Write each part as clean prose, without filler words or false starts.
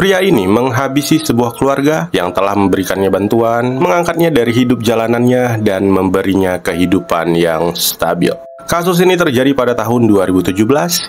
Pria ini menghabisi sebuah keluarga yang telah memberikannya bantuan, mengangkatnya dari hidup jalanannya, dan memberinya kehidupan yang stabil. Kasus ini terjadi pada tahun 2017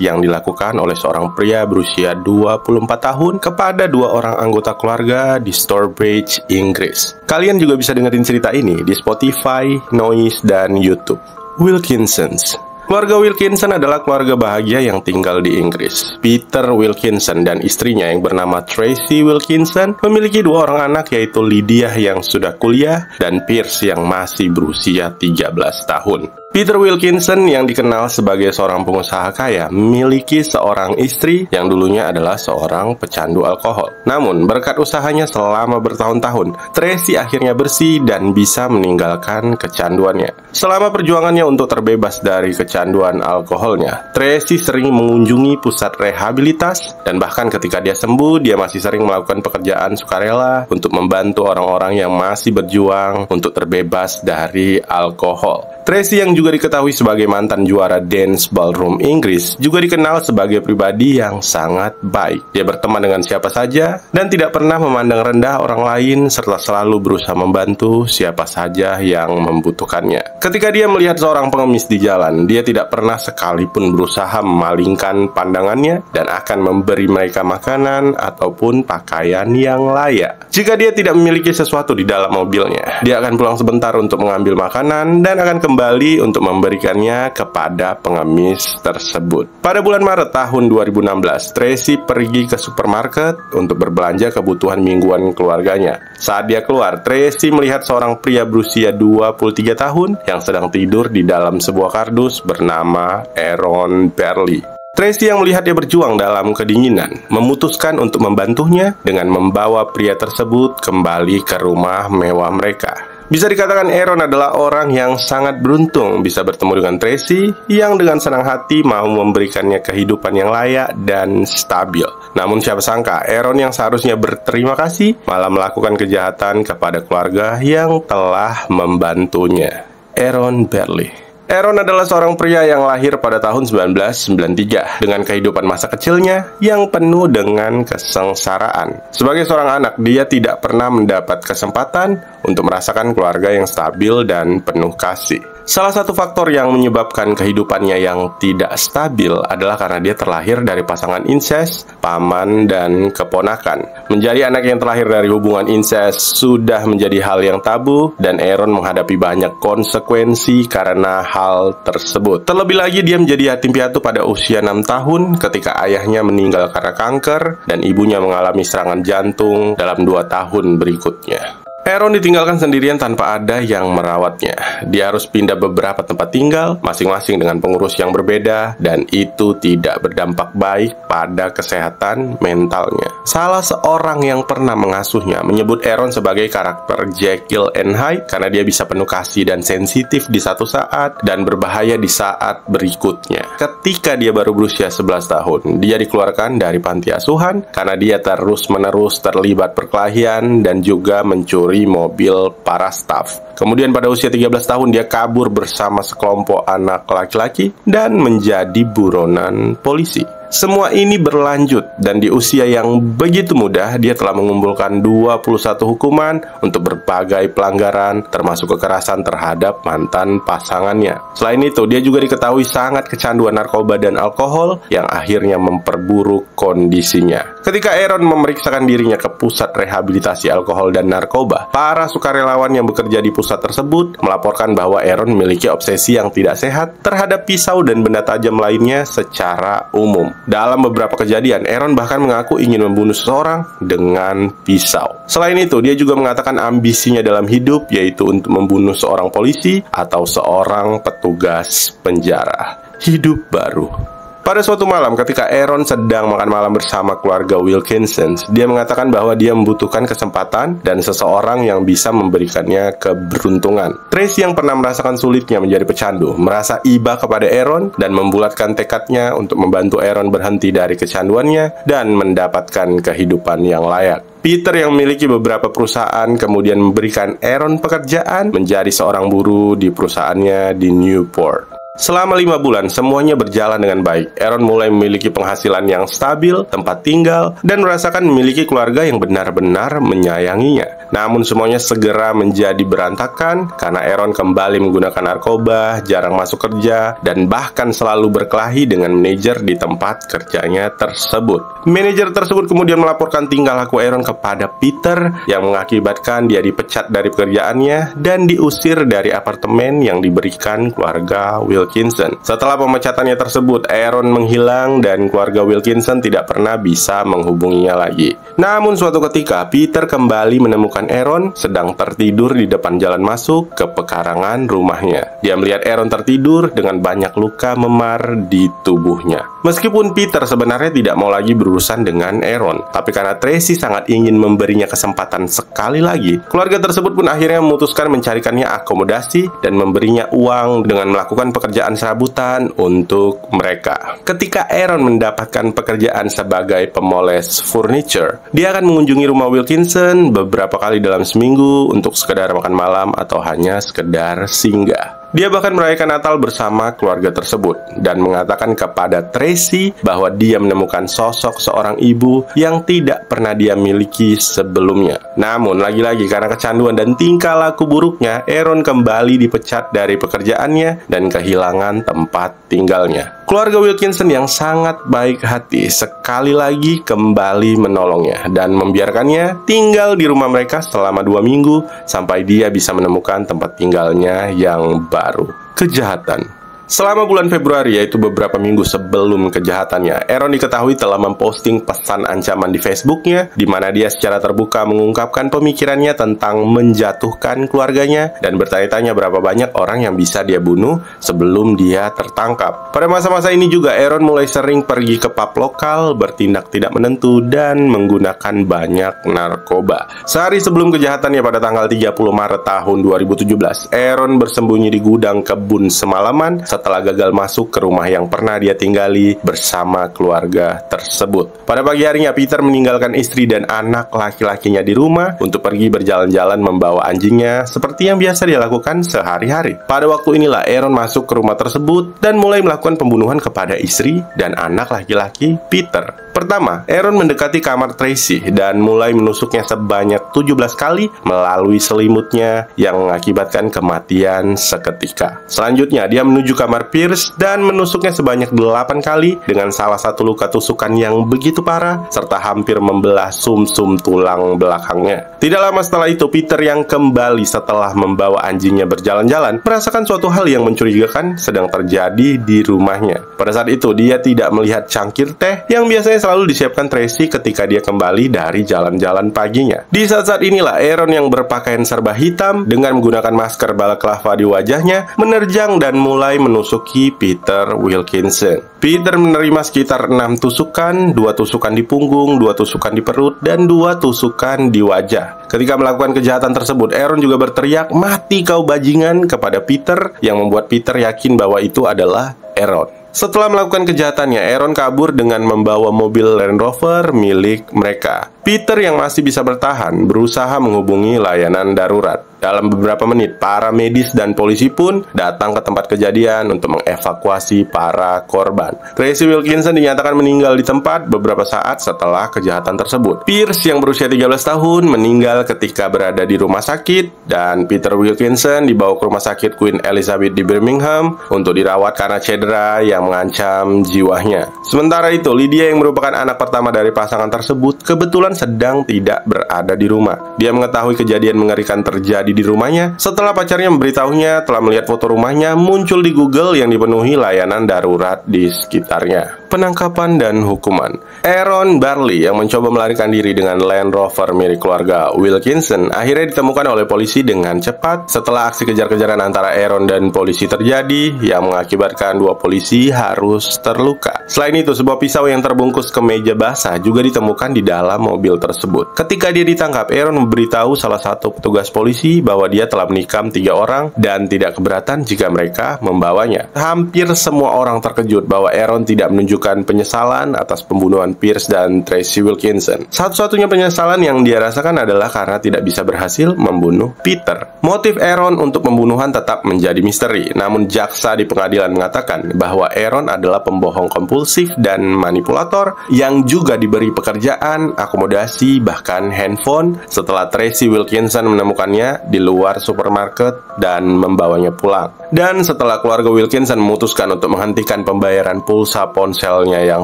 yang dilakukan oleh seorang pria berusia 24 tahun kepada dua orang anggota keluarga di Stourbridge, Inggris. Kalian juga bisa dengerin cerita ini di Spotify, Noise, dan YouTube. Wilkinsons. Keluarga Wilkinson adalah keluarga bahagia yang tinggal di Inggris. Peter Wilkinson dan istrinya yang bernama Tracy Wilkinson memiliki dua orang anak, yaitu Lydia yang sudah kuliah dan Pierce yang masih berusia 13 tahun. Peter Wilkinson yang dikenal sebagai seorang pengusaha kaya memiliki seorang istri yang dulunya adalah seorang pecandu alkohol. Namun berkat usahanya selama bertahun-tahun, Tracy akhirnya bersih dan bisa meninggalkan kecanduannya. Selama perjuangannya untuk terbebas dari kecanduan alkoholnya, Tracy sering mengunjungi pusat rehabilitas dan bahkan ketika dia sembuh, dia masih sering melakukan pekerjaan sukarela untuk membantu orang-orang yang masih berjuang untuk terbebas dari alkohol. Tracy yang juga diketahui sebagai mantan juara dance ballroom Inggris juga dikenal sebagai pribadi yang sangat baik. Dia berteman dengan siapa saja dan tidak pernah memandang rendah orang lain serta selalu berusaha membantu siapa saja yang membutuhkannya. Ketika dia melihat seorang pengemis di jalan, dia tidak pernah sekalipun berusaha memalingkan pandangannya dan akan memberi mereka makanan ataupun pakaian yang layak. Jika dia tidak memiliki sesuatu di dalam mobilnya, dia akan pulang sebentar untuk mengambil makanan dan akan kembali untuk memberikannya kepada pengemis tersebut. Pada bulan Maret tahun 2016, Tracy pergi ke supermarket untuk berbelanja kebutuhan mingguan keluarganya. Saat dia keluar, Tracy melihat seorang pria berusia 23 tahun yang sedang tidur di dalam sebuah kardus bernama Aaron Berley. Tracy yang melihat dia berjuang dalam kedinginan memutuskan untuk membantunya dengan membawa pria tersebut kembali ke rumah mewah mereka. Bisa dikatakan Aaron adalah orang yang sangat beruntung bisa bertemu dengan Tracy yang dengan senang hati mau memberikannya kehidupan yang layak dan stabil. Namun siapa sangka Aaron yang seharusnya berterima kasih malah melakukan kejahatan kepada keluarga yang telah membantunya. Aaron Berley. Aaron adalah seorang pria yang lahir pada tahun 1993 dengan kehidupan masa kecilnya yang penuh dengan kesengsaraan. Sebagai seorang anak, dia tidak pernah mendapat kesempatan untuk merasakan keluarga yang stabil dan penuh kasih. Salah satu faktor yang menyebabkan kehidupannya yang tidak stabil adalah karena dia terlahir dari pasangan incest, paman, dan keponakan. Menjadi anak yang terlahir dari hubungan incest sudah menjadi hal yang tabu dan Aaron menghadapi banyak konsekuensi karena hal tersebut. Terlebih lagi dia menjadi yatim piatu pada usia 6 tahun ketika ayahnya meninggal karena kanker dan ibunya mengalami serangan jantung dalam 2 tahun berikutnya. Aaron ditinggalkan sendirian tanpa ada yang merawatnya. Dia harus pindah beberapa tempat tinggal, masing-masing dengan pengurus yang berbeda, dan itu tidak berdampak baik pada kesehatan mentalnya. Salah seorang yang pernah mengasuhnya menyebut Aaron sebagai karakter Jekyll and Hyde karena dia bisa penuh kasih dan sensitif di satu saat dan berbahaya di saat berikutnya. Ketika dia baru berusia 11 tahun, dia dikeluarkan dari panti asuhan karena dia terus-menerus terlibat perkelahian dan juga mencuri mobil para staf. Kemudian pada usia 13 tahun dia kabur bersama sekelompok anak laki-laki dan menjadi buronan polisi. Semua ini berlanjut dan di usia yang begitu muda dia telah mengumpulkan 21 hukuman untuk berbagai pelanggaran termasuk kekerasan terhadap mantan pasangannya. Selain itu dia juga diketahui sangat kecanduan narkoba dan alkohol yang akhirnya memperburuk kondisinya. Ketika Aaron memeriksakan dirinya ke pusat rehabilitasi alkohol dan narkoba, para sukarelawan yang bekerja di pusat tersebut melaporkan bahwa Aaron memiliki obsesi yang tidak sehat terhadap pisau dan benda tajam lainnya secara umum. Dalam beberapa kejadian, Aaron bahkan mengaku ingin membunuh seseorang dengan pisau. Selain itu, dia juga mengatakan ambisinya dalam hidup yaitu untuk membunuh seorang polisi atau seorang petugas penjara. Hidup baru. Pada suatu malam ketika Aaron sedang makan malam bersama keluarga Wilkinsons, dia mengatakan bahwa dia membutuhkan kesempatan dan seseorang yang bisa memberikannya keberuntungan. Tracy yang pernah merasakan sulitnya menjadi pecandu, merasa iba kepada Aaron dan membulatkan tekadnya untuk membantu Aaron berhenti dari kecanduannya dan mendapatkan kehidupan yang layak. Peter yang memiliki beberapa perusahaan kemudian memberikan Aaron pekerjaan menjadi seorang buruh di perusahaannya di Newport. Selama 5 bulan, semuanya berjalan dengan baik. Aaron mulai memiliki penghasilan yang stabil, tempat tinggal, dan merasakan memiliki keluarga yang benar-benar menyayanginya. Namun semuanya segera menjadi berantakan karena Aaron kembali menggunakan narkoba, jarang masuk kerja, dan bahkan selalu berkelahi dengan manajer di tempat kerjanya tersebut. Manajer tersebut kemudian melaporkan tingkah laku Aaron kepada Peter yang mengakibatkan dia dipecat dari pekerjaannya dan diusir dari apartemen yang diberikan keluarga Wilkinson. Setelah pemecatannya tersebut, Aaron menghilang dan keluarga Wilkinson tidak pernah bisa menghubunginya lagi. Namun suatu ketika, Peter kembali menemukan Aaron sedang tertidur di depan jalan masuk ke pekarangan rumahnya. Dia melihat Aaron tertidur dengan banyak luka memar di tubuhnya. Meskipun Peter sebenarnya tidak mau lagi berurusan dengan Aaron, tapi karena Tracy sangat ingin memberinya kesempatan sekali lagi, keluarga tersebut pun akhirnya memutuskan mencarikannya akomodasi dan memberinya uang dengan melakukan pekerjaan serabutan untuk mereka. Ketika Aaron mendapatkan pekerjaan sebagai pemoles furniture, dia akan mengunjungi rumah Wilkinson beberapa kali dalam seminggu untuk sekedar makan malam atau hanya sekedar singgah. Dia bahkan merayakan Natal bersama keluarga tersebut dan mengatakan kepada Tracy bahwa dia menemukan sosok seorang ibu yang tidak pernah dia miliki sebelumnya. Namun lagi-lagi karena kecanduan dan tingkah laku buruknya, Aaron kembali dipecat dari pekerjaannya dan kehilangan tempat tinggalnya. Keluarga Wilkinson yang sangat baik hati sekali lagi kembali menolongnya dan membiarkannya tinggal di rumah mereka selama 2 minggu sampai dia bisa menemukan tempat tinggalnya yang baru. Kejahatan. Selama bulan Februari, yaitu beberapa minggu sebelum kejahatannya, Aaron diketahui telah memposting pesan ancaman di Facebooknya, di mana dia secara terbuka mengungkapkan pemikirannya tentang menjatuhkan keluarganya dan bertanya-tanya berapa banyak orang yang bisa dia bunuh sebelum dia tertangkap. Pada masa-masa ini juga Aaron mulai sering pergi ke pub lokal, bertindak tidak menentu, dan menggunakan banyak narkoba. Sehari sebelum kejahatannya pada tanggal 30 Maret tahun 2017, Aaron bersembunyi di gudang kebun semalaman setelah gagal masuk ke rumah yang pernah dia tinggali bersama keluarga tersebut. Pada pagi harinya, Peter meninggalkan istri dan anak laki-lakinya di rumah untuk pergi berjalan-jalan membawa anjingnya seperti yang biasa dia lakukan sehari-hari. Pada waktu inilah Aaron masuk ke rumah tersebut dan mulai melakukan pembunuhan kepada istri dan anak laki-laki Peter. Pertama, Aaron mendekati kamar Tracy dan mulai menusuknya sebanyak 17 kali melalui selimutnya yang mengakibatkan kematian seketika. Selanjutnya, dia menuju kamar Pierce dan menusuknya sebanyak 8 kali dengan salah satu luka tusukan yang begitu parah serta hampir membelah sumsum tulang belakangnya. Tidak lama setelah itu, Peter yang kembali setelah membawa anjingnya berjalan-jalan merasakan suatu hal yang mencurigakan sedang terjadi di rumahnya. Pada saat itu, dia tidak melihat cangkir teh yang biasanya selalu disiapkan Tracy ketika dia kembali dari jalan-jalan paginya. Di saat-saat inilah Aaron yang berpakaian serba hitam dengan menggunakan masker balaclava di wajahnya menerjang dan mulai menusuki Peter Wilkinson. Peter menerima sekitar 6 tusukan, 2 tusukan di punggung, 2 tusukan di perut, dan 2 tusukan di wajah. Ketika melakukan kejahatan tersebut, Aaron juga berteriak, "Mati kau bajingan," kepada Peter yang membuat Peter yakin bahwa itu adalah Aaron. Setelah melakukan kejahatannya, Aaron kabur dengan membawa mobil Land Rover milik mereka. Peter yang masih bisa bertahan berusaha menghubungi layanan darurat. Dalam beberapa menit, para medis dan polisi pun datang ke tempat kejadian untuk mengevakuasi para korban. Tracy Wilkinson dinyatakan meninggal di tempat beberapa saat setelah kejahatan tersebut. Pierce yang berusia 13 tahun meninggal ketika berada di rumah sakit, dan Peter Wilkinson dibawa ke rumah sakit Queen Elizabeth di Birmingham untuk dirawat karena cedera yang mengancam jiwanya. Sementara itu, Lydia yang merupakan anak pertama dari pasangan tersebut kebetulan sedang tidak berada di rumah. Dia mengetahui kejadian mengerikan terjadi di rumahnya setelah pacarnya memberitahunya telah melihat foto rumahnya muncul di Google yang dipenuhi layanan darurat di sekitarnya. Penangkapan dan hukuman. Aaron Barley yang mencoba melarikan diri dengan Land Rover milik keluarga Wilkinson akhirnya ditemukan oleh polisi dengan cepat setelah aksi kejar-kejaran antara Aaron dan polisi terjadi yang mengakibatkan 2 polisi harus terluka. Selain itu, sebuah pisau yang terbungkus ke meja basah juga ditemukan di dalam mobil tersebut. Ketika dia ditangkap, Aaron memberitahu salah satu petugas polisi bahwa dia telah menikam 3 orang dan tidak keberatan jika mereka membawanya. Hampir semua orang terkejut bahwa Aaron tidak menunjukkan menunjukkan penyesalan atas pembunuhan Pierce dan Tracy Wilkinson. Satu-satunya penyesalan yang dia rasakan adalah karena tidak bisa berhasil membunuh Peter. Motif Aaron untuk pembunuhan tetap menjadi misteri, namun jaksa di pengadilan mengatakan bahwa Aaron adalah pembohong kompulsif dan manipulator yang juga diberi pekerjaan, akomodasi, bahkan handphone setelah Tracy Wilkinson menemukannya di luar supermarket dan membawanya pulang. Dan setelah keluarga Wilkinson memutuskan untuk menghentikan pembayaran pulsa ponselnya yang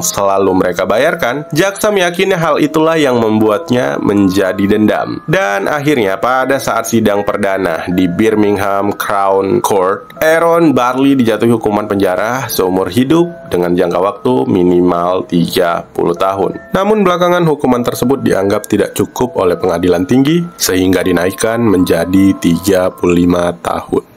selalu mereka bayarkan, jaksa meyakini hal itulah yang membuatnya menjadi dendam. Dan akhirnya pada saat sidang perdana di Birmingham Crown Court, Aaron Barley dijatuhi hukuman penjara seumur hidup dengan jangka waktu minimal 30 tahun. Namun belakangan hukuman tersebut dianggap tidak cukup oleh pengadilan tinggi sehingga dinaikkan menjadi 35 tahun.